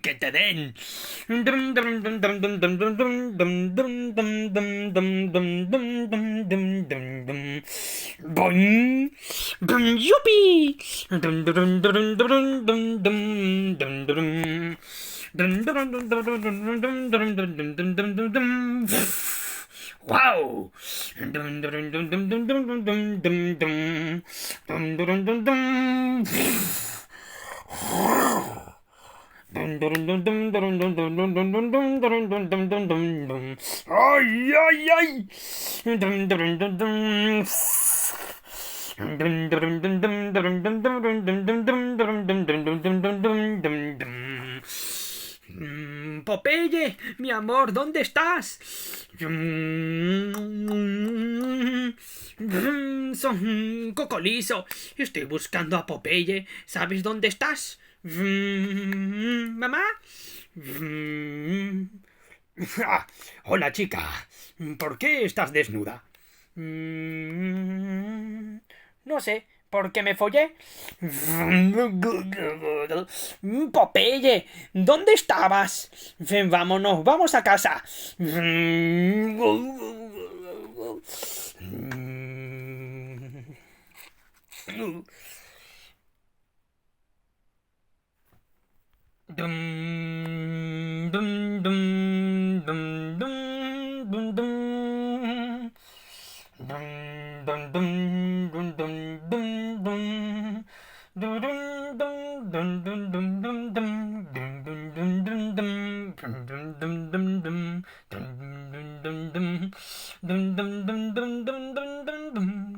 Que te den. Boing. Yupi. Wow. Ay, ay, ay. Popeye, mi amor, ¿dónde estás? Son Cocolizo. Estoy buscando a Popeye. ¿Sabes dónde estás? ¿Mamá? Ah, hola, chica. ¿Por qué estás desnuda? No sé. ¿Por qué me follé? Popeye, ¿dónde estabas? Vámonos, vamos a casa. Dum, dum, dum, dum, dum, dum, dum. Dum, dum, dum, dum, dum, dum, dum. Dum, dum, dum, dum, dum, dum, dum, dum. Dum, dum, dum, dum, dum. Dum, dum, dum, dum, dum. Dum, dum, dum, dum, dum. Dum, dum, dum, dum, dum, dum, dum, dum.